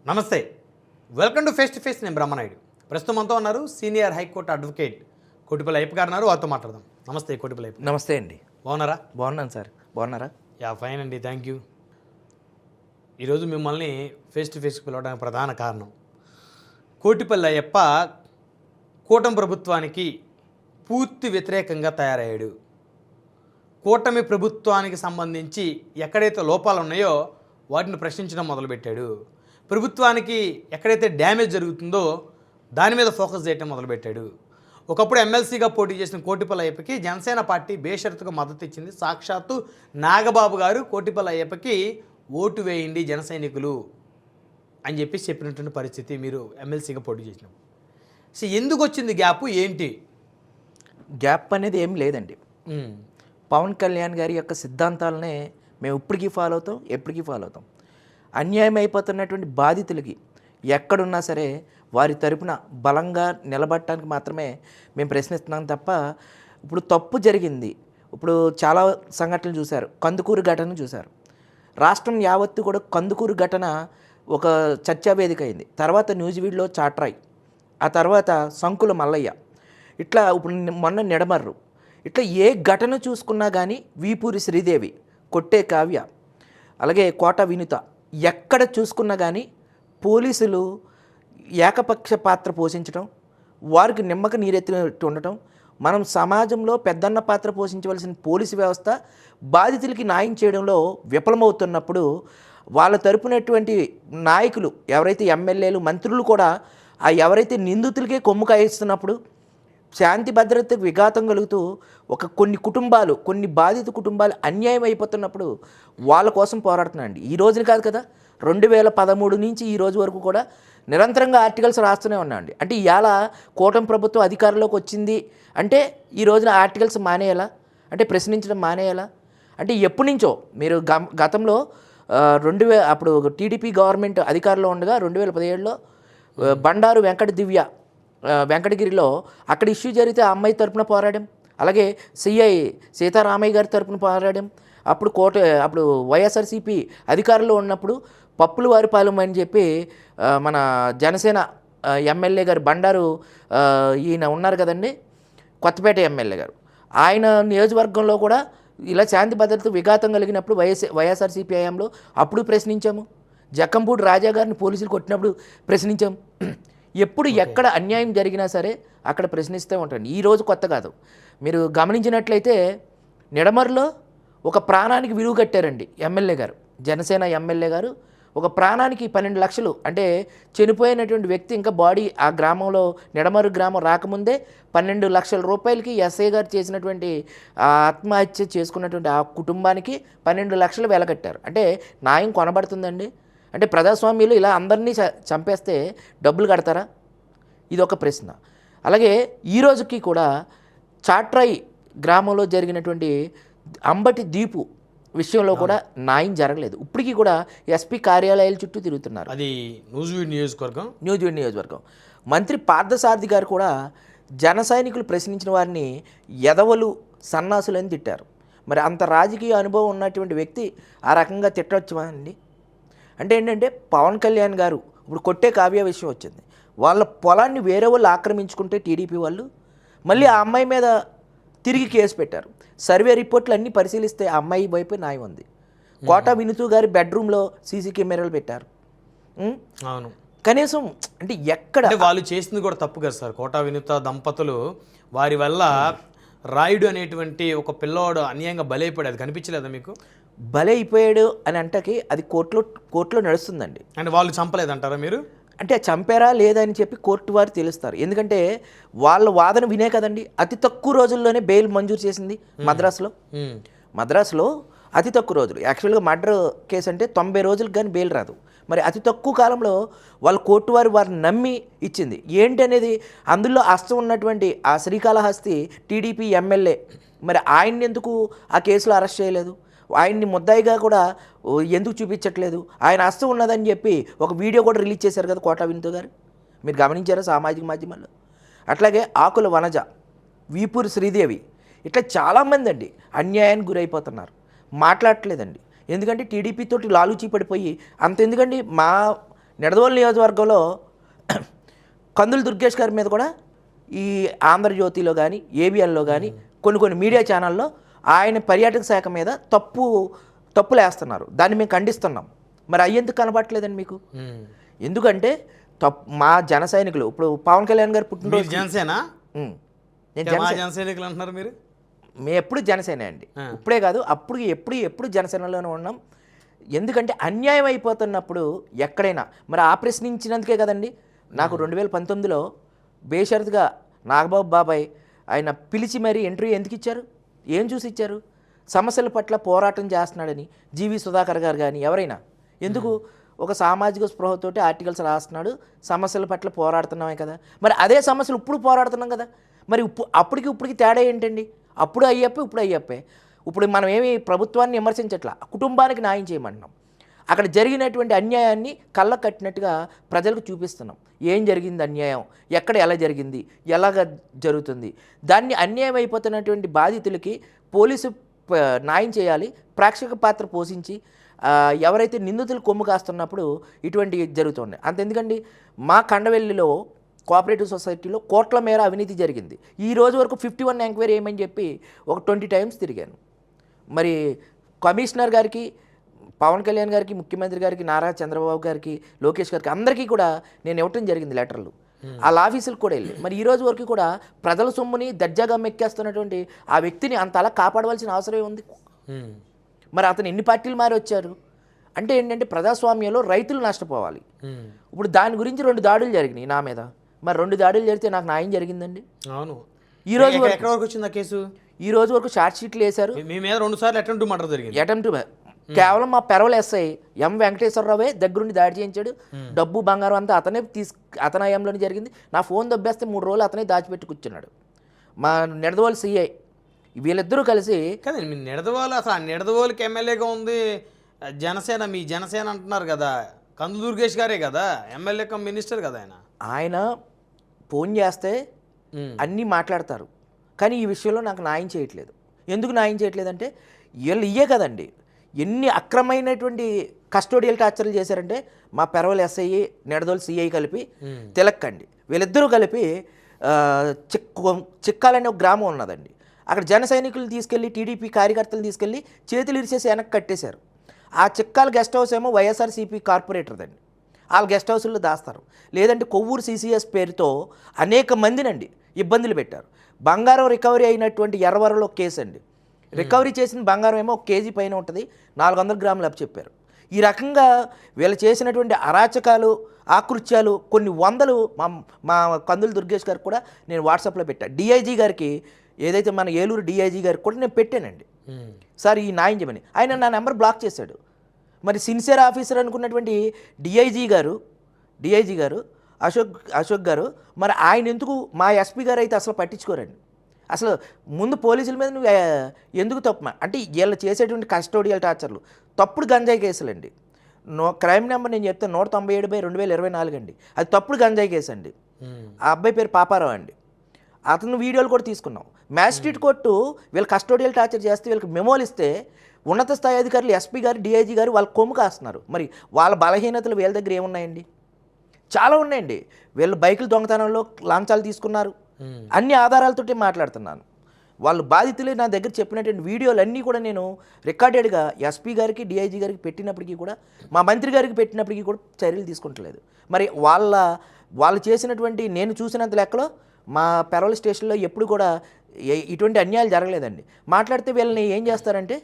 నమస్తే, welcome to face to face. నేను బ్రహ్మనాయుడు. ప్రస్తుతం మనతో ఉన్నారు senior high court advocate Kotipalli Ayyappa గారు. వారితో మాట్లాడదాం. నమస్తే కోటిపల్లి అయ్యప్ప. నమస్తే అండి. బాగున్నారా? బాగున్నాను సార్. బాగున్నారా? యా, ఫైన్ అండి, థ్యాంక్ యూ. ఈరోజు మిమ్మల్ని ఫేస్ టు ఫేస్కి పిలవడానికి ప్రధాన కారణం, కోటిపల్లి అయ్యప్ప కూటమి ప్రభుత్వానికి పూర్తి వ్యతిరేకంగా తయారయ్యాడు. కూటమి ప్రభుత్వానికి సంబంధించి ఎక్కడైతే లోపాలు ఉన్నాయో వాటిని ప్రశ్నించడం మొదలుపెట్టాడు. ప్రభుత్వానికి ఎక్కడైతే డ్యామేజ్ జరుగుతుందో దాని మీద ఫోకస్ చేయడం మొదలుపెట్టాడు. ఒకప్పుడు ఎమ్మెల్సీగా పోటీ చేసిన కోటిపల్లి అయ్యప్పకి జనసేన పార్టీ బేషరతుగా మద్దతు ఇచ్చింది. సాక్షాత్తు నాగబాబు గారు కోటిపల్లి అయ్యప్పకి ఓటు వేయండి జన సైనికులు అని చెప్పినటువంటి పరిస్థితి మీరు ఎమ్మెల్సీగా పోటీ చేసినప్పుడు. సో ఎందుకు వచ్చింది గ్యాప్, ఏంటి? గ్యాప్ అనేది ఏం లేదండి. పవన్ కళ్యాణ్ గారి యొక్క సిద్ధాంతాలనే మేము ఇప్పటికీ ఫాలో అవుతాం, ఎప్పటికీ ఫాలో అవుతాం. అన్యాయం అయిపోతున్నటువంటి బాధితులకి ఎక్కడున్నా సరే వారి తరపున బలంగా నిలబడటానికి మాత్రమే మేము ప్రశ్నిస్తున్నాం తప్ప, ఇప్పుడు తప్పు జరిగింది. ఇప్పుడు చాలా సంఘటనలు చూశారు. కందుకూరు ఘటన చూశారు. రాష్ట్రం యావత్తు కూడా కందుకూరు ఘటన ఒక చర్చా వేదిక అయింది. తర్వాత న్యూజివీడ్లో చాట్రాయ్, ఆ తర్వాత సంకుల మల్లయ్య, ఇట్లా ఇప్పుడు మొన్న నిడమర్రు, ఇట్లా ఏ ఘటన చూసుకున్నా కానీ వీపూరి శ్రీదేవి, కొట్టే కావ్య, అలాగే కోట వినుత, ఎక్కడ చూసుకున్నా కానీ పోలీసులు ఏకపక్ష పాత్ర పోషించడం, వారికి నిమ్మక నీరెత్తినట్టు ఉండటం. మనం సమాజంలో పెద్దన్న పాత్ర పోషించవలసిన పోలీసు వ్యవస్థ బాధితులకి న్యాయం చేయడంలో విఫలమవుతున్నప్పుడు వాళ్ళ తరపునటువంటి నాయకులు ఎవరైతే ఎమ్మెల్యేలు, మంత్రులు కూడా ఆ ఎవరైతే నిందితులకే కొమ్ము కాయిస్తున్నప్పుడు శాంతి భద్రతకు విఘాతం కలుగుతూ కొన్ని కుటుంబాలు, కొన్ని బాధిత కుటుంబాలు అన్యాయం అయిపోతున్నప్పుడు వాళ్ళ కోసం పోరాడుతున్నాండి. ఈ రోజున కాదు కదా, 2013 నుంచి ఈ రోజు వరకు కూడా నిరంతరంగా ఆర్టికల్స్ రాస్తూనే ఉన్నాండి. అంటే ఇవాళ కూటమి ప్రభుత్వం అధికారంలోకి వచ్చింది అంటే ఈ రోజున ఆర్టికల్స్ మానేయాలా, అంటే ప్రశ్నించడం మానేయాలా? అంటే ఎప్పటి నుంచో మీరు గతంలో అప్పుడు టీడీపీ గవర్నమెంట్ అధికారంలో ఉండగా 2017లో బండారు వెంకటగిరిలో అక్కడ ఇష్యూ జరిగితే ఆ అమ్మాయి తరపున పోరాడాం. అలాగే సిఐ సీతారామయ్య గారి తరపున పోరాడాం. అప్పుడు వైఎస్ఆర్సీపీ అధికారంలో ఉన్నప్పుడు పప్పుల వారిపాలెం అని చెప్పి మన జనసేన ఎమ్మెల్యే గారు బండారు ఈయన ఉన్నారు కదండి, కొత్తపేట ఎమ్మెల్యే గారు, ఆయన నియోజకవర్గంలో కూడా ఇలా శాంతి భద్రత విఘాతం కలిగినప్పుడు వైఎస్ఆర్సీపీ హయాంలో అప్పుడు ప్రశ్నించాము. జక్కంపూడి రాజా గారిని పోలీసులు కొట్టినప్పుడు ప్రశ్నించాం. ఎప్పుడు ఎక్కడ అన్యాయం జరిగినా సరే అక్కడ ప్రశ్నిస్తూ ఉంటాండి. ఈరోజు కొత్త కాదు. మీరు గమనించినట్లయితే నిడమర్లో ఒక ప్రాణానికి విలువ కట్టారండి ఎమ్మెల్యే గారు, జనసేన ఎమ్మెల్యే గారు. ఒక ప్రాణానికి 12 లక్షలు, అంటే చనిపోయినటువంటి వ్యక్తి ఇంకా బాడీ ఆ గ్రామంలో నిడమరు గ్రామం రాకముందే 12 లక్షల రూపాయలకి ఎస్ఐ గారు చేసినటువంటి ఆత్మహత్య చేసుకున్నటువంటి ఆ కుటుంబానికి 12 లక్షలు వెలకట్టారు. అంటే న్యాయం కొనబడుతుందండి. అంటే ప్రజాస్వామ్యంలో ఇలా అందరినీ చంపేస్తే డబ్బులు కడతారా? ఇది ఒక ప్రశ్న. అలాగే ఈ రోజుకి కూడా చాట్రాయ్ గ్రామంలో జరిగినటువంటి అంబటి దీపు విషయంలో కూడా న్యాయం జరగలేదు. ఇప్పటికీ కూడా ఎస్పీ కార్యాలయాల చుట్టూ తిరుగుతున్నారు. అది న్యూజివీడ్ నియోజకవర్గం. మంత్రి పార్థసారథి గారు కూడా జన సైనికులు ప్రశ్నించిన వారిని ఎదవలు, సన్నాసులు అని తిట్టారు. మరి అంత రాజకీయ అనుభవం ఉన్నటువంటి వ్యక్తి ఆ రకంగా తిట్టవచ్చా అండి? అంటే ఏంటంటే పవన్ కళ్యాణ్ గారు ఇప్పుడు కొట్టే కావ్య విషయం వచ్చింది. వాళ్ళ పొలాన్ని వేరే వాళ్ళు ఆక్రమించుకుంటే టీడీపీ వాళ్ళు మళ్ళీ ఆ అమ్మాయి మీద తిరిగి కేసు పెట్టారు. సర్వే రిపోర్ట్లు అన్నీ పరిశీలిస్తే ఆ అమ్మాయి వైపు న్యాయం ఉంది. కోట వినుతూ గారి బెడ్రూమ్లో సీసీ కెమెరాలు పెట్టారు. అవును, కనీసం అంటే ఎక్కడ వాళ్ళు చేసింది కూడా తప్పు కదా సార్. కోట వినుత దంపతులు వారి వల్ల రాయుడు అనేటువంటి ఒక పిల్లోడు అన్యాయంగా బలైపోయాడు. అది కనిపించలేదా మీకు? బలైపోయాడు అని అంటకి అది కోర్టులో నడుస్తుందండి. అంటే వాళ్ళు చంపలేదంటారా మీరు? అంటే చంపారా లేదా అని చెప్పి కోర్టు వారు తెలుస్తారు. ఎందుకంటే వాళ్ళ వాదన వినే కదండి అతి తక్కువ రోజుల్లోనే బెయిల్ మంజూరు చేసింది మద్రాసులో అతి తక్కువ రోజులు. యాక్చువల్గా మర్డర్ కేసు అంటే 90 రోజులకు కానీ బెయిల్ రాదు. మరి అతి తక్కువ కాలంలో వాళ్ళ కోర్టు వారిని నమ్మి ఇచ్చింది. ఏంటి అనేది అందులో హస్తం ఉన్నటువంటి ఆ శ్రీకాళహస్తి టీడీపీ ఎమ్మెల్యే, మరి ఆయన్ని ఎందుకు ఆ కేసులో అరెస్ట్ చేయలేదు? ఆయన్ని ముద్దాయిగా కూడా ఎందుకు చూపించట్లేదు? ఆయన హస్తం ఉన్నదని చెప్పి ఒక వీడియో కూడా రిలీజ్ చేశారు కదా కోట వినుత గారు, మీరు గమనించారా సామాజిక మాధ్యమాల్లో? అట్లాగే ఆకుల వనజ, వీపూరి శ్రీదేవి, ఇట్లా చాలామంది అండి అన్యాయానికి గురైపోతున్నారు. మాట్లాడట్లేదండి. ఎందుకంటే టీడీపీ తోటి లాలూచీ పడిపోయి అంత ఎందుకండి మా నిడదవోలు నియోజకవర్గంలో కందులు దుర్గేష్ గారి మీద కూడా ఈ ఆంధ్రజ్యోతిలో కానీ ఏబిఎన్లో కానీ కొన్ని మీడియా ఛానల్లో ఆయన పర్యాటక శాఖ మీద తప్పులు వేస్తున్నారు. దాన్ని మేము ఖండిస్తున్నాం. మరి అయ్యేందుకు కనబడట్లేదండి మీకు? ఎందుకంటే మా జన సైనికులు ఇప్పుడు పవన్ కళ్యాణ్ గారు పుట్టినరోజు జనసేన, నేను జన సైనికులు అంటున్నారు మీరు. మేము ఎప్పుడు జనసేన అండి, ఇప్పుడే కాదు అప్పుడు ఎప్పుడు జనసేనలోనే ఉన్నాం. ఎందుకంటే అన్యాయం అయిపోతున్నప్పుడు ఎక్కడైనా మరి ఆ ప్రశ్నించినందుకే కదండి నాకు 2019లో బేషరతుగా నాగబాబు బాబాయ్ ఆయన పిలిచి మరీ ఇంటర్వ్యూ ఎందుకు ఇచ్చారు? ఏం చూసి ఇచ్చారు? సమస్యల పట్ల పోరాటం చేస్తున్నాడని. జీవి సుధాకర్ గారు కానీ ఎవరైనా ఎందుకు ఒక సామాజిక స్పృహతోటి ఆర్టికల్స్ రాస్తున్నాడు, సమస్యల పట్ల పోరాడుతున్నామే కదా. మరి అదే సమస్యలు ఇప్పుడు పోరాడుతున్నాం కదా. మరి అప్పటికి తేడా ఏంటండి? అప్పుడు అయ్యప్పే, ఇప్పుడు అయ్యప్పే. ఇప్పుడు మనం ఏమి ప్రభుత్వాన్ని విమర్శించట్లా, కుటుంబానికి న్యాయం చేయమంటున్నాం. అక్కడ జరిగినటువంటి అన్యాయాన్ని కళ్ళ కట్టినట్టుగా ప్రజలకు చూపిస్తున్నాం. ఏం జరిగింది అన్యాయం, ఎక్కడ ఎలా జరిగింది, ఎలాగ జరుగుతుంది, దాన్ని అన్యాయం అయిపోతున్నటువంటి బాధితులకి పోలీసు న్యాయం చేయాలి, ప్రేక్షక పాత్ర పోషించి ఎవరైతే నిందితులు కొమ్ము కాస్తున్నప్పుడు ఇటువంటి జరుగుతున్నాయి. అంతెందుకండి, మా కండవెల్లిలో కోఆపరేటివ్ సొసైటీలో కోట్ల మేర అవినీతి జరిగింది. ఈ రోజు వరకు 51 ఎంక్వైరీ ఏమని చెప్పి ఒక 20 టైమ్స్ తిరిగాను. మరి కమిషనర్ గారికి, పవన్ కళ్యాణ్ గారికి, ముఖ్యమంత్రి గారికి, నారా చంద్రబాబు గారికి, లోకేష్ గారికి అందరికీ కూడా నేను ఇవ్వటం జరిగింది లెటర్లు. వాళ్ళ ఆఫీసులకు కూడా వెళ్ళి మరి ఈ రోజు వరకు కూడా ప్రజల సొమ్ముని దర్జాగా మెక్కేస్తున్నటువంటి ఆ వ్యక్తిని అంత అలా కాపాడవలసిన అవసరం ఉంది. మరి అతను ఎన్ని పార్టీలు మారి వచ్చారు అంటే ఏంటంటే ప్రజాస్వామ్యంలో రైతులు నష్టపోవాలి. ఇప్పుడు దాని గురించి 2 దాడులు జరిగినాయి నా మీద. మరి 2 దాడులు జరిగితే నాకు న్యాయం జరిగిందండి? అవును. ఈ రోజు ఎక్కడ వరకు వచ్చింది ఆ కేసు? ఈ రోజు వరకు షార్ట్ షీట్లు వేశారు. మీ మీద 2 సార్లు అటెంప్ట్ మర్డర్ జరిగింది. అటెంప్ట్ కేవలం మా పెరవల ఎస్ఐ ఎం వెంకటేశ్వరరావే దగ్గరుండి దాడి చేయించాడు. డబ్బు బంగారం అంతా అతని హయాంలోనే జరిగింది. నా ఫోన్ దబ్బేస్తే 3 రోజులు అతనే దాచిపెట్టి కూర్చున్నాడు. మా నిడదవోలు సిఐ వీళ్ళిద్దరూ కలిసి కదండి. మీ నిడదవోలు అసలు ఆ నిడదవోలుకి ఎమ్మెల్యేగా ఉంది జనసేన, మీ జనసేన అంటున్నారు కదా, కందులు దుర్గేష్ గారే కదా ఎమ్మెల్యే కమ్ మినిస్టర్ కదా ఆయన ఫోన్ చేస్తే అన్నీ మాట్లాడతారు. కానీ ఈ విషయంలో నాకు న్యాయం చేయట్లేదు. ఎందుకు న్యాయం చేయట్లేదంటే వీళ్ళు ఇయ్యే కదండి ఎన్ని అక్రమైనటువంటి కస్టోడియల్ టార్చర్లు చేశారంటే మా పెరవల్ ఎస్ఐ, నిడదోలు సిఐ కలిపి తిలక్కండి వీళ్ళిద్దరూ కలిపి చిక్కాలనే ఒక గ్రామం ఉన్నదండి. అక్కడ జన సైనికులు తీసుకెళ్ళి టీడీపీ కార్యకర్తలు తీసుకెళ్ళి చేతులు ఇరిచేసి వెనక్కి కట్టేశారు. ఆ చిక్కాల గెస్ట్ హౌస్ ఏమో వైఎస్ఆర్సీపీ కార్పొరేటర్దండి. వాళ్ళ గెస్ట్ హౌస్లో దాస్తారు. లేదంటే కొవ్వూరు సిసిఎస్ పేరుతో అనేక మందినండి ఇబ్బందులు పెట్టారు. బంగారం రికవరీ అయినటువంటి ఎర్రవరలో కేసు అండి. రికవరీ చేసిన బంగారం ఏమో 1 కేజీ పైన ఉంటుంది, 400 గ్రాములు చెప్పారు. ఈ రకంగా వీళ్ళు చేసినటువంటి అరాచకాలు, ఆకృత్యాలు కొన్ని వందలు మా కందులు దుర్గేష్ గారికి కూడా నేను వాట్సాప్లో పెట్టాను. డిఐజీ గారికి, ఏదైతే మన ఏలూరు డిఐజీ గారికి కూడా నేను పెట్టానండి, సార్ ఈ న్యాయం చేయమని. ఆయన నా నెంబర్ బ్లాక్ చేశాడు. మరి సిన్సియర్ ఆఫీసర్ అనుకున్నటువంటి డిఐజీ గారు అశోక్ గారు మరి ఆయన ఎందుకు మా ఎస్పీ గారు అయితే అసలు పట్టించుకోరండి. అసలు ముందు పోలీసుల మీద నువ్వు ఎందుకు తప్పు అంటే వీళ్ళు చేసేటువంటి కస్టోడియల్ టార్చర్లు తప్పుడు గంజాయి కేసులండి. క్రైమ్ నెంబర్ నేను చెప్తాను 197/2024 అండి. అది తప్పుడు గంజాయి కేసు అండి. ఆ అబ్బాయి పేరు పాపారావు అండి. అతను వీడియోలు కూడా తీసుకున్నాం. మ్యాజిస్ట్రేట్ కోర్టు వీళ్ళు కస్టోడియల్ టార్చర్ చేస్తే వీళ్ళకి మెమోలు ఇస్తే ఉన్నత స్థాయి అధికారులు ఎస్పీ గారు, డిఐజీ గారు వాళ్ళ కొమ్ము కాస్తున్నారు. మరి వాళ్ళ బలహీనతలు వీళ్ళ దగ్గర ఏమున్నాయండి? చాలా ఉన్నాయండి. వీళ్ళు బైకులు దొంగతనంలో లాంఛాలు తీసుకున్నారు. అన్ని ఆధారాలతోటి మాట్లాడుతున్నాను. వాళ్ళు బాధితులే నా దగ్గర చెప్పినటువంటి వీడియోలు అన్నీ కూడా నేను రికార్డెడ్గా ఎస్పీ గారికి, డిఐజీ గారికి పెట్టినప్పటికీ కూడా, మా మంత్రి గారికి పెట్టినప్పటికీ కూడా చర్యలు తీసుకుంటలేదు. మరి వాళ్ళు చేసినటువంటి నేను చూసినంత లెక్కలో మా పెరవల్ స్టేషన్లో ఎప్పుడు కూడా ఇటువంటి అన్యాయాలు జరగలేదండి. మాట్లాడితే వీళ్ళని ఏం చేస్తారంటే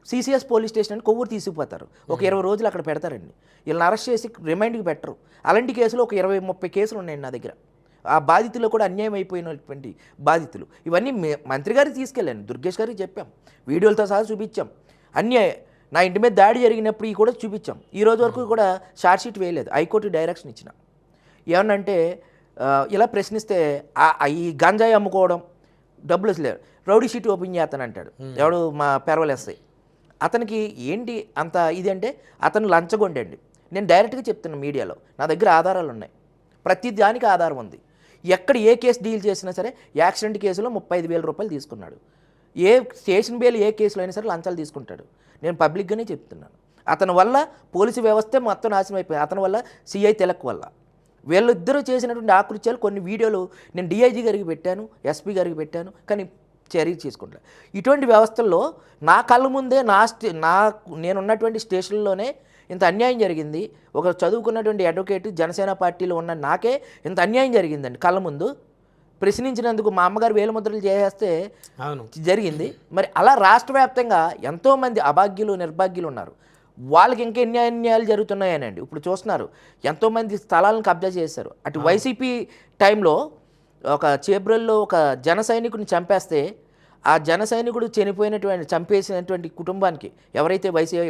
సిసిఎస్ పోలీస్ స్టేషన్ అని కొవ్వూరు తీసుకుపోతారు. ఒక 20 రోజులు అక్కడ పెడతారండి. వీళ్ళని అరెస్ట్ చేసి రిమైండ్కి పెట్టరు. అలాంటి కేసులు ఒక 20-30 కేసులు ఉన్నాయండి నా దగ్గర. ఆ బాధితులు కూడా అన్యాయం అయిపోయినటువంటి బాధితులు. ఇవన్నీ మంత్రి గారికి తీసుకెళ్ళాను, దుర్గేష్ గారికి చెప్పాం, వీడియోలతో సహా చూపించాం. నా ఇంటి మీద దాడి జరిగినప్పుడు ఇవి కూడా చూపించాం. ఈ రోజు వరకు కూడా షార్ట్ షీట్ వేయలేదు. హైకోర్టు డైరెక్షన్ ఇచ్చిన. ఏమన్నంటే ఇలా ప్రశ్నిస్తే ఈ గంజాయి అమ్ముకోవడం, డబ్బులు లేవు, రౌడీ షీట్ ఓపెన్ చేస్తానంటాడు ఎవడు మా పెరవల్ ఎస్ఐ. అతనికి ఏంటి అంత ఇదంటే అతను లంచగొండండి. నేను డైరెక్ట్గా చెప్తున్నాను మీడియాలో, నా దగ్గర ఆధారాలు ఉన్నాయి, ప్రతి దానికి ఆధారం ఉంది. ఎక్కడ ఏ కేసు డీల్ చేసినా సరే యాక్సిడెంట్ కేసులో 35,000 రూపాయలు తీసుకున్నాడు. ఏ స్టేషన్ బెయిల్ ఏ కేసులో అయినా సరే లంచాలు తీసుకుంటాడు. నేను పబ్లిక్గానే చెప్తున్నాను. అతని వల్ల పోలీసు వ్యవస్థే మొత్తం నాశనం అయిపోయింది. అతని వల్ల సిఐ తిలక్ వల్ల. వీళ్ళిద్దరూ చేసినటువంటి ఆకృత్యాలు కొన్ని వీడియోలు నేను డిఐజీ గారికి పెట్టాను, ఎస్పీ గారికి పెట్టాను, కానీ చర్య చేసుకుంటా. ఇటువంటి వ్యవస్థల్లో నా కళ్ళ ముందే నేనున్నటువంటి స్టేషన్లోనే ఇంత అన్యాయం జరిగింది. ఒక చదువుకున్నటువంటి అడ్వకేట్ జనసేన పార్టీలో ఉన్న నాకే ఇంత అన్యాయం జరిగిందండి కళ్ళ ముందు. ప్రశ్నించినందుకు మా అమ్మగారు వేలుముద్రలు చేసేస్తే అవును జరిగింది. మరి అలా రాష్ట్ర వ్యాప్తంగా ఎంతోమంది అభాగ్యులు నిర్భాగ్యులు ఉన్నారు. వాళ్ళకి ఇంకా ఎన్ని అన్యాయాలు జరుగుతున్నాయనండి. ఇప్పుడు చూస్తున్నారు, ఎంతోమంది స్థలాలను కబ్జా చేశారు. అటు వైసీపీ టైంలో ఒక చేబ్రల్లో ఒక జన సైనికుడిని చంపేస్తే ఆ జన సైనికుడు చంపేసినటువంటి కుటుంబానికి ఎవరైతే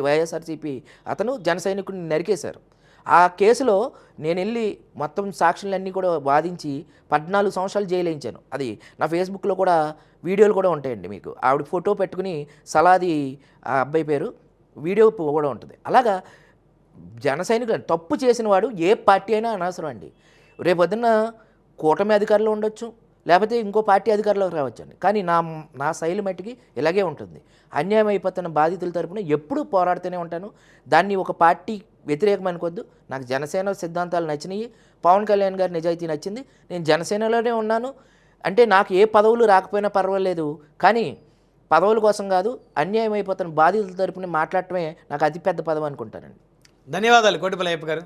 వైఎస్ఆర్సీపీ అతను జన సైనికుడిని నరికేశారు. ఆ కేసులో నేను వెళ్ళి మొత్తం సాక్షులన్నీ కూడా వాదించి 14 సంవత్సరాలు జైలు వేయించాను. అది నా ఫేస్బుక్లో కూడా వీడియోలు కూడా ఉంటాయండి. మీకు ఆవిడ ఫోటో పెట్టుకుని సలాది ఆ అబ్బాయి పేరు వీడియో కూడా ఉంటుంది. అలాగా జన సైనికుడు తప్పు చేసిన వాడు ఏ పార్టీ అయినా అనవసరం అండి. రేపొద్దున్న కూటమి అధికారులు ఉండొచ్చు, లేకపోతే ఇంకో పార్టీ అధికారులకు రావచ్చండి. కానీ నా శైలి మట్టికి ఇలాగే ఉంటుంది. అన్యాయం అయిపోతున్న బాధితుల తరపున ఎప్పుడూ పోరాడుతూనే ఉంటాను. దాన్ని ఒక పార్టీ వ్యతిరేకం అనుకోవద్దు. నాకు జనసేన సిద్ధాంతాలు నచ్చినాయి, పవన్ కళ్యాణ్ గారి నిజాయితీ నచ్చింది. నేను జనసేనలోనే ఉన్నాను. అంటే నాకు ఏ పదవులు రాకపోయినా పర్వాలేదు, కానీ పదవుల కోసం కాదు, అన్యాయం అయిపోతున్న బాధితుల తరపున మాట్లాడటమే నాకు అతిపెద్ద పదవి అనుకుంటానండి. ధన్యవాదాలు కోటిపల్లి అయ్యప్ప గారు.